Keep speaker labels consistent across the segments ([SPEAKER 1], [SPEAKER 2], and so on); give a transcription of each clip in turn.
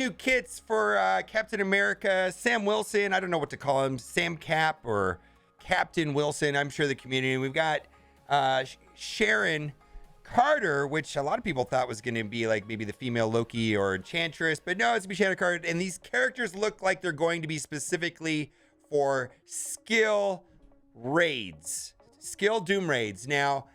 [SPEAKER 1] New kits for Captain America, Sam Wilson. I don't know what to call him, Sam Cap or Captain Wilson. I'm sure the community. We've got Sharon Carter, which a lot of people thought was going to be like maybe the female Loki or Enchantress, but no, it's going to be Sharon Carter. And these characters look like they're going to be specifically for skill raids, skill doom raids. Now,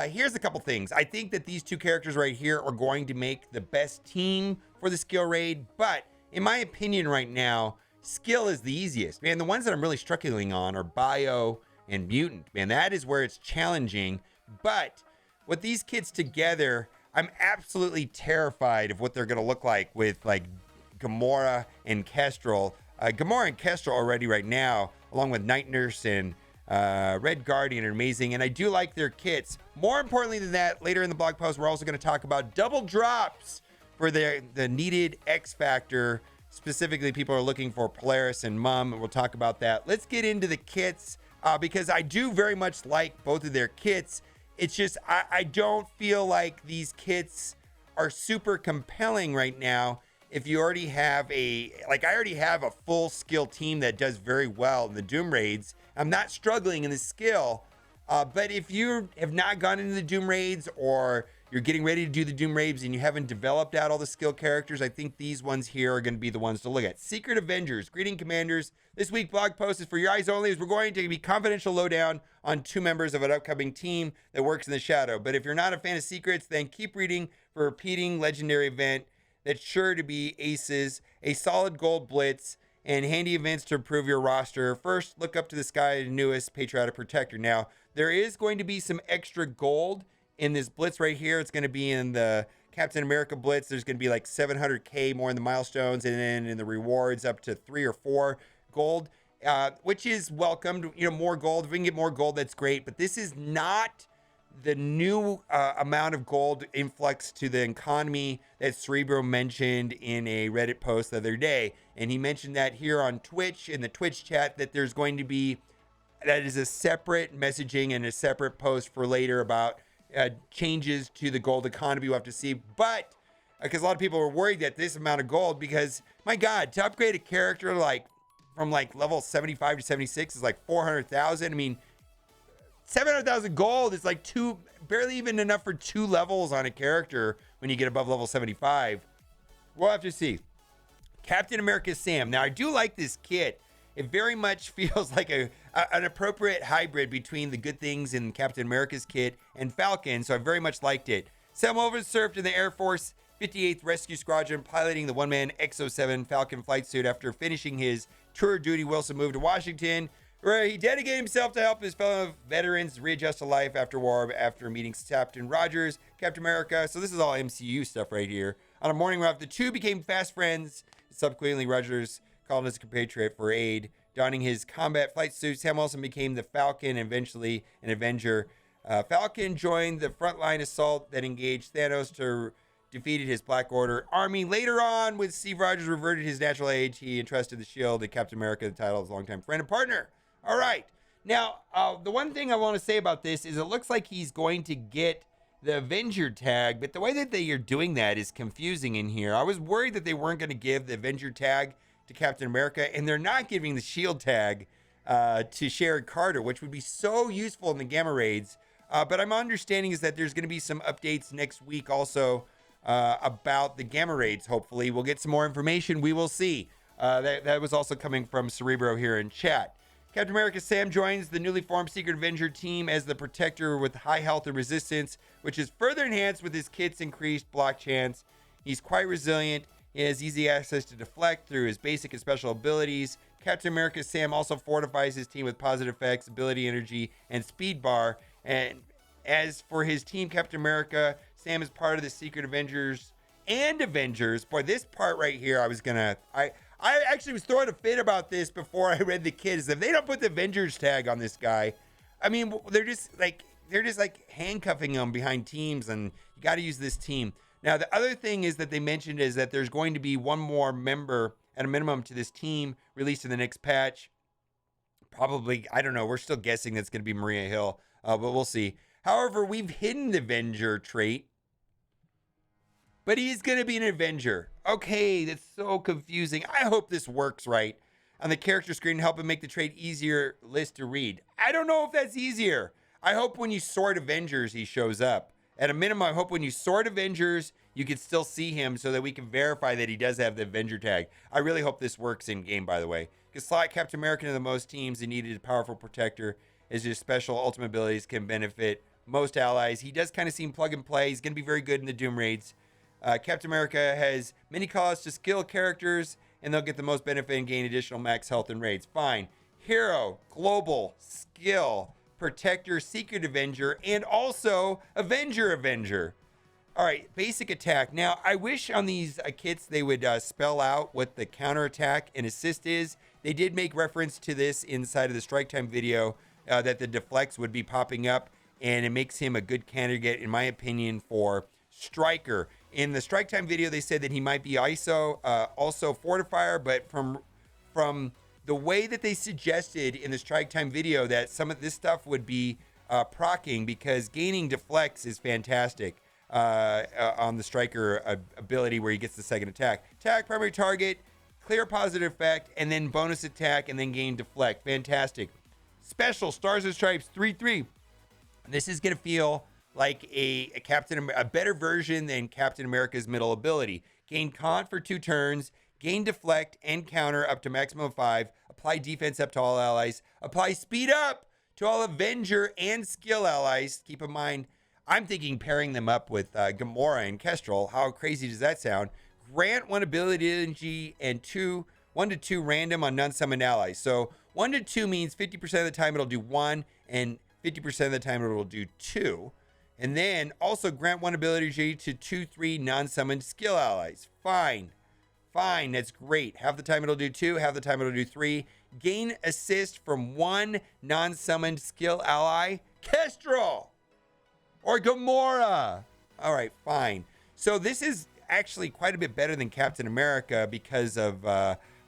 [SPEAKER 1] here's a couple things. I think that these two characters right here are going to make the best team for the skill raid, but in my opinion right now, skill is the easiest. Man, the ones that I'm really struggling on are bio and mutant. Man, that is where it's challenging. But with these kids together, I'm absolutely terrified of what they're going to look like with like Gamora and Kestrel. Gamora and Kestrel already right now, along with Night Nurse and Red Guardian, are amazing, and I do like their kits. More importantly than that, later in the blog post, we're also going to talk about double drops for the needed X Factor. Specifically, people are looking for Polaris and Mum, and we'll talk about that. Let's get into the kits because I do very much like both of their kits. It's just I don't feel like these kits are super compelling right now. If you already have I already have a full skill team that does very well in the Doom Raids. I'm not struggling in the skill, but if you have not gone into the Doom Raids or you're getting ready to do the Doom Raids and you haven't developed out all the skill characters, I think these ones here are going to be the ones to look at. Secret Avengers, greeting commanders. This week blog post is for your eyes only, as we're going to be confidential lowdown on 2 members of an upcoming team that works in the shadow. But if you're not a fan of secrets, then keep reading for a repeating legendary event that's sure to be aces, a solid gold blitz, and handy events to improve your roster. First, look up to the sky, the newest Patriotic Protector. Now, there is going to be some extra gold in this blitz right here. It's going to be in the Captain America blitz. There's going to be like 700k more in the milestones, and then in the rewards up to 3 or 4 gold, which is welcomed. You know, more gold. If we can get more gold, that's great. But this is not the new amount of gold influx to the economy that Cerebro mentioned in a Reddit post the other day. And he mentioned that here on Twitch, in the Twitch chat, that there's going to be, that is a separate messaging and a separate post for later about changes to the gold economy. We'll have to see. But because a lot of people were worried that this amount of gold, because my God, to upgrade a character like from like level 75 to 76 is like 400,000. I mean, 700,000 gold is like barely even enough for 2 levels on a character when you get above level 75. We'll have to see. Captain America Sam. Now, I do like this kit. It very much feels like an appropriate hybrid between the good things in Captain America's kit and Falcon, so I very much liked it. Sam Wilson served in the Air Force 58th Rescue Squadron, piloting the one-man X-07 Falcon flight suit. After finishing his tour of duty, Wilson moved to Washington, where he dedicated himself to help his fellow veterans readjust to life after war, after meeting Captain Rogers, Captain America. So this is all MCU stuff right here. On a morning route, the two became fast friends. Subsequently, Rogers called his compatriot for aid. Donning his combat flight suit, Sam Wilson became the Falcon and eventually an Avenger. Falcon joined the frontline assault that engaged Thanos to defeated his Black Order army. Later on, with Steve Rogers reverted his natural age, he entrusted the shield to Captain America, the title of his longtime friend and partner. All right. Now, the one thing I want to say about this is it looks like he's going to get the Avenger tag, but the way that they are doing that is confusing in here. I was worried that they weren't going to give the Avenger tag to Captain America, and they're not giving the shield tag to Sharon Carter, which would be so useful in the Gamma Raids. But I'm understanding is that there's going to be some updates next week also about the Gamma Raids. Hopefully we'll get some more information. We will see. That was also coming from Cerebro here in chat. Captain America Sam joins the newly formed Secret Avenger team as the Protector with high health and resistance, which is further enhanced with his kit's increased block chance. He's quite resilient. He has easy access to deflect through his basic and special abilities. Captain America Sam also fortifies his team with positive effects, ability, energy, and speed bar. And as for his team, Captain America Sam is part of the Secret Avengers and Avengers. Boy, this part right here, I actually was throwing a fit about this before I read the kit. Is if they don't put the Avengers tag on this guy, I mean, they're just like handcuffing him behind teams, and you got to use this team. Now, the other thing is that they mentioned is that there's going to be one more member at a minimum to this team released in the next patch. Probably, I don't know. We're still guessing that's going to be Maria Hill, but we'll see. However, we've hidden the Avenger trait but he's going to be an Avenger. Okay, that's so confusing. I hope this works right on the character screen, help him make the trade easier list to read. I don't know if that's easier. I hope when you sort Avengers, he shows up. At a minimum, I hope when you sort Avengers, you can still see him so that we can verify that he does have the Avenger tag. I really hope this works in game, by the way. Because slot Captain America into the most teams and needed a powerful protector as his special ultimate abilities can benefit most allies. He does kind of seem plug and play. He's going to be very good in the Doom raids. Captain America has many callouts to skill characters, and they'll get the most benefit and gain additional max health and raids. Fine. Hero, global, skill, protector, secret Avenger, and also Avenger. All right, basic attack. Now, I wish on these kits they would spell out what the counterattack and assist is. They did make reference to this inside of the Strike Time video, that the deflects would be popping up, and it makes him a good candidate, in my opinion, for Striker. In the Strike Time video, they said that he might be ISO, also Fortifier, but from the way that they suggested in the Strike Time video that some of this stuff would be proccing, because gaining deflects is fantastic on the Striker ability where he gets the second attack. Attack, primary target, clear positive effect, and then bonus attack, and then gain deflect. Fantastic. Special, Stars and Stripes, 3/3. This is going to feel like a better version than Captain America's middle ability. Gain con for 2 turns, gain deflect and counter up to maximum of 5, apply defense up to all allies, apply speed up to all Avenger and skill allies. Keep in mind, I'm thinking pairing them up with Gamora and Kestrel. How crazy does that sound? Grant 1 ability energy and 1 to 2 random on non-summoned allies. So 1 to 2 means 50% of the time it'll do 1, and 50% of the time it'll do 2. And then also grant 1 ability to 2-3 non-summoned skill allies. Fine, that's great. Half the time it'll do 2, half the time it'll do 3. Gain assist from 1 non-summoned skill ally, Kestrel or Gamora. All right, fine. So this is actually quite a bit better than Captain America because of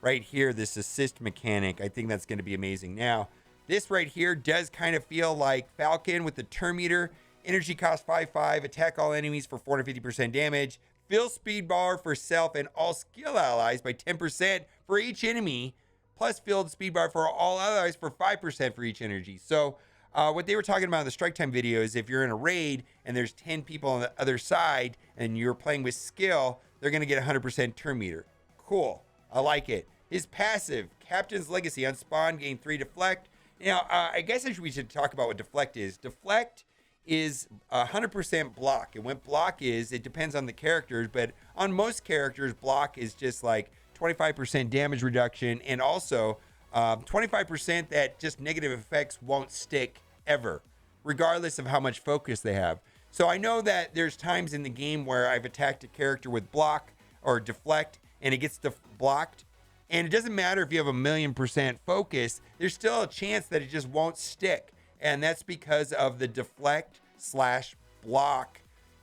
[SPEAKER 1] right here, this assist mechanic. I think that's going to be amazing. Now, this right here does kind of feel like Falcon with the turn meter. Energy cost 5/5, attack all enemies for 450% damage, fill speed bar for self and all skill allies by 10% for each enemy, plus filled speed bar for all allies for 5% for each energy. So what they were talking about in the Strike Time video is if you're in a raid and there's 10 people on the other side and you're playing with skill, they're going to get 100% turn meter. Cool. I like it. His passive, Captain's Legacy, on spawn, gain 3 deflect. Now, I guess we should talk about what deflect is. Deflect is 100% block. And what block is, it depends on the characters, but on most characters, block is just like 25% damage reduction, and also 25% that just negative effects won't stick ever, regardless of how much focus they have. So I know that there's times in the game where I've attacked a character with block or deflect, and it gets blocked. And it doesn't matter if you have 1,000,000% focus, there's still a chance that it just won't stick. And that's because of the deflect/block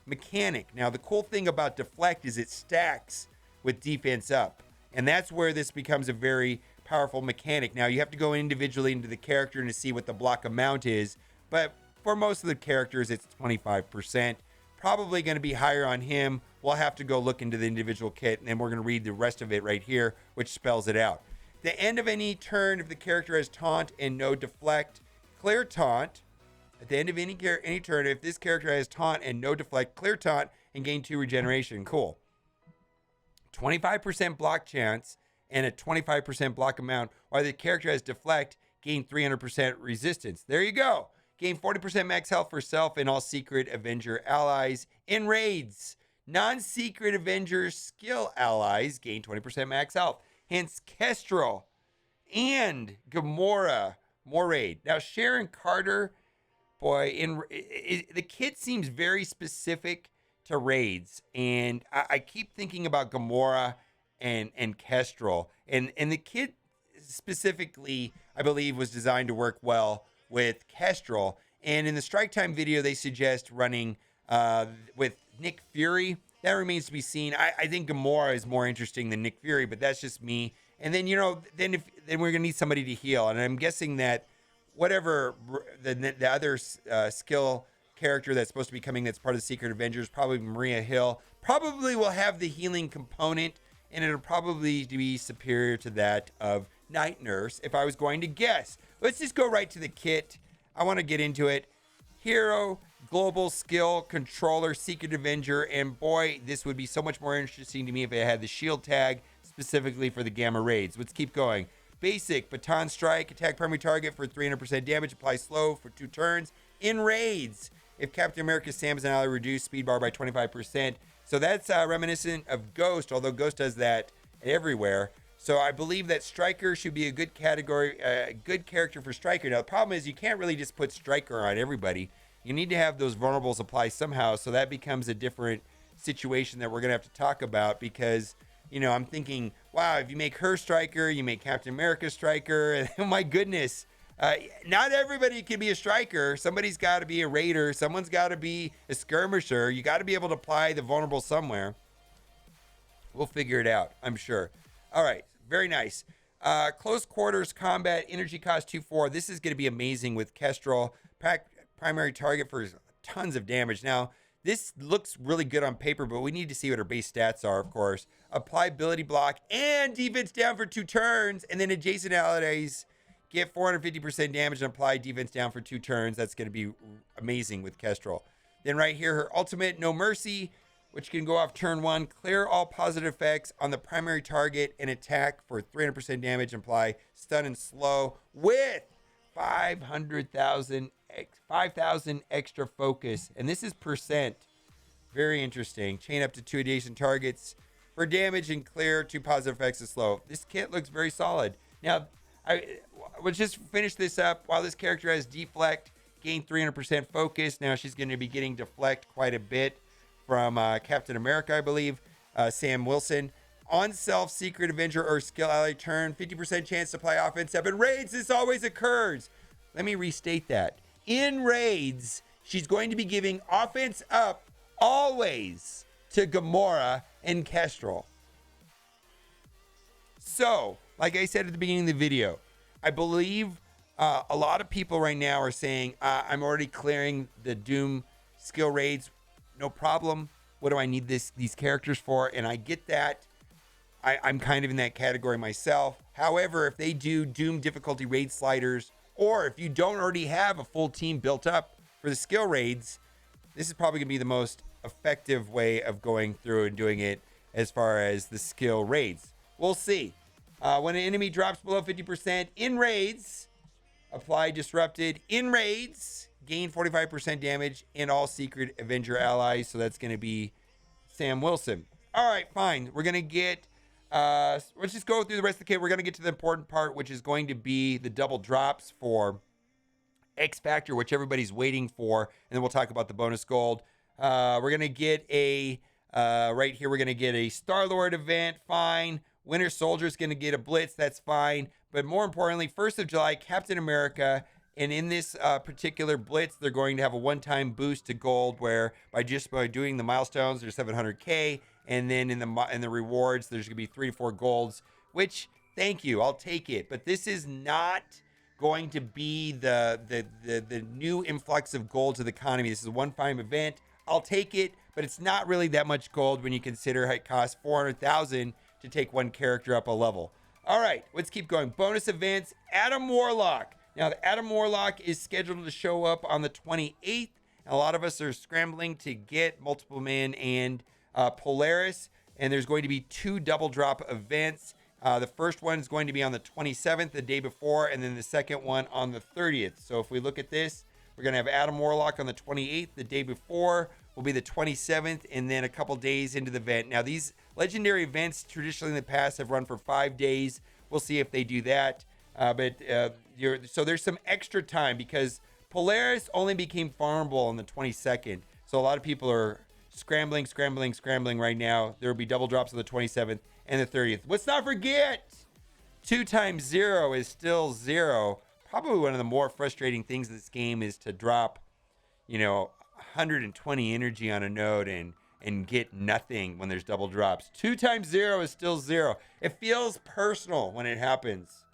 [SPEAKER 1] mechanic. Now, the cool thing about deflect is it stacks with defense up. And that's where this becomes a very powerful mechanic. Now, you have to go individually into the character and to see what the block amount is. But for most of the characters, it's 25%. Probably going to be higher on him. We'll have to go look into the individual kit, and then we're going to read the rest of it right here, which spells it out. The end of any turn, if the character has taunt and no deflect, clear taunt. At the end of any turn, if this character has taunt and no deflect, clear taunt and gain 2 regeneration. Cool. 25% block chance and a 25% block amount, while the character has deflect, gain 300% resistance. There you go. Gain 40% max health for self and all secret Avenger allies in raids. Non-secret Avenger skill allies gain 20% max health. Hence, Kestrel and Gamora, more raid. Now, Sharon Carter, boy, the kit seems very specific to raids. And I keep thinking about Gamora and Kestrel. And the kit specifically, I believe, was designed to work well with Kestrel. And in the Strike Time video, they suggest running with Nick Fury. That remains to be seen. I think Gamora is more interesting than Nick Fury, but that's just me. And then, then we're gonna need somebody to heal. And I'm guessing that whatever the other skill character that's supposed to be coming that's part of the Secret Avengers, probably Maria Hill. Probably will have the healing component, and it'll probably be superior to that of Night Nurse, if I was going to guess. Let's just go right to the kit. I want to get into it. Hero, Global Skill, Controller, Secret Avenger, and boy, this would be so much more interesting to me if it had the shield tag specifically for the Gamma Raids. Let's keep going. Basic, Baton Strike, attack primary target for 300% damage, apply slow for 2 turns. In raids, if Captain America Sam is an ally, reduce speed bar by 25%. So that's reminiscent of Ghost, although Ghost does that everywhere. So I believe that Stryker should be a good category, good character for Stryker. Now the problem is you can't really just put Stryker on everybody. You need to have those vulnerables apply somehow. So that becomes a different situation that we're gonna have to talk about, because I'm thinking, wow, if you make her Stryker, you make Captain America Stryker, and oh my goodness, not everybody can be a Stryker. Somebody's got to be a Raider. Someone's got to be a Skirmisher. You got to be able to apply the vulnerable somewhere. We'll figure it out, I'm sure. All right, very nice. Close quarters combat, energy cost 2/4. This is going to be amazing with Kestrel. Primary target for tons of damage. Now, this looks really good on paper, but we need to see what her base stats are, of course. Apply ability block and defense down for 2 turns, and then adjacent allies get 450% damage and apply defense down for 2 turns. That's going to be amazing with Kestrel. Then right here, her ultimate, No Mercy, which can go off turn 1, clear all positive effects on the primary target and attack for 300% damage, and apply stun and slow with 5,000 extra focus. And this is percent. Very interesting. Chain up to 2 adjacent targets for damage and clear 2 positive effects and slow. This kit looks very solid. Now, let's just finish this up. While this character has deflect, gain 300% focus. Now she's going to be getting deflect quite a bit from Captain America, I believe. Sam Wilson. On self, Secret Avenger, or skill ally turn, 50% chance to play offense up. In raids, this always occurs. Let me restate that. In raids, she's going to be giving offense up always to Gamora and Kestrel. So, like I said at the beginning of the video, I believe a lot of people right now are saying, I'm already clearing the Doom skill raids. No problem. What do I need these characters for? And I get that. I'm kind of in that category myself. However, if they do Doom difficulty raid sliders, or if you don't already have a full team built up for the skill raids, this is probably going to be the most effective way of going through and doing it as far as the skill raids. We'll see. When an enemy drops below 50% in raids, apply disrupted. In raids, gain 45% damage in all Secret Avenger allies. So that's going to be Sam Wilson. All right, fine. We're going to get, let's just go through the rest of the kit. We're going to get to the important part, which is going to be the double drops for X Factor, which everybody's waiting for. And then we'll talk about the bonus gold. We're going to get right here, we're going to get a Star-Lord event. Fine. Winter Soldier's going to get a blitz. That's fine. But more importantly, 1st of July, Captain America. And in this particular blitz, they're going to have a one-time boost to gold, where by doing the milestones, there's 700K. And then in the rewards, there's going to be 3 to 4 golds, which, thank you, I'll take it. But this is not going to be the new influx of gold to the economy. This is a one-time event. I'll take it, but it's not really that much gold when you consider it costs 400,000 to take one character up a level. All right, let's keep going. Bonus events, Adam Warlock. Now, the Adam Warlock is scheduled to show up on the 28th. And a lot of us are scrambling to get Multiple Man and Polaris. And there's going to be 2 double drop events. The first one is going to be on the 27th, the day before, and then the second one on the 30th. So if we look at this, we're going to have Adam Warlock on the 28th. The day before will be the 27th, and then a couple days into the event. Now, these legendary events traditionally in the past have run for 5 days. We'll see if they do that. So there's some extra time, because Polaris only became farmable on the 22nd. So a lot of people are scrambling right now. There will be double drops on the 27th and the 30th. Let's not forget, 2 times 0 is still 0. Probably one of the more frustrating things in this game is to drop, 120 energy on a node and get nothing when there's double drops. 2 times 0 is still 0. It feels personal when it happens.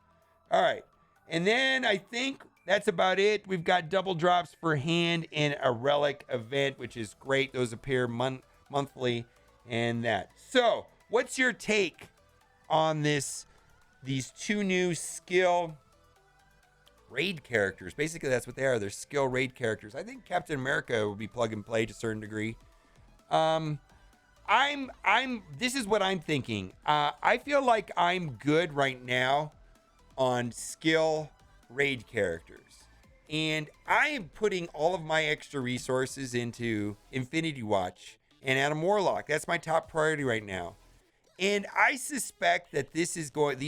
[SPEAKER 1] All right. And then I think that's about it. We've got double drops for hand and a relic event, which is great. Those appear monthly and that. So, what's your take on these two new skill raid characters? Basically, that's what they are. They're skill raid characters. I think Captain America will be plug and play to a certain degree. This is what I'm thinking. I feel like I'm good right now on skill raid characters. And I am putting all of my extra resources into Infinity Watch and Adam Warlock. That's my top priority right now. And I suspect that these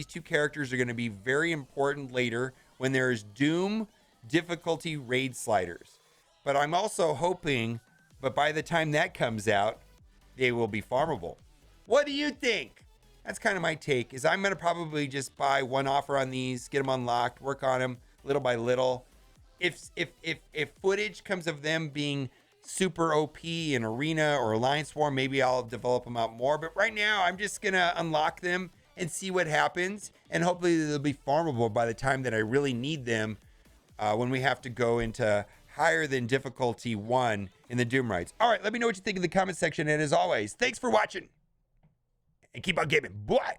[SPEAKER 1] two characters are going to be very important later when there's Doom difficulty raid sliders. But I'm also hoping, but by the time that comes out, they will be farmable. What do you think? That's kind of my take, is I'm going to probably just buy one offer on these, get them unlocked, work on them little by little. If footage comes of them being super OP in Arena or Alliance War, maybe I'll develop them out more. But right now, I'm just going to unlock them and see what happens. And hopefully they'll be farmable by the time that I really need them when we have to go into higher than difficulty 1 in the Doom raids. All right, let me know what you think in the comment section. And as always, thanks for watching. And keep on gaming. Bye.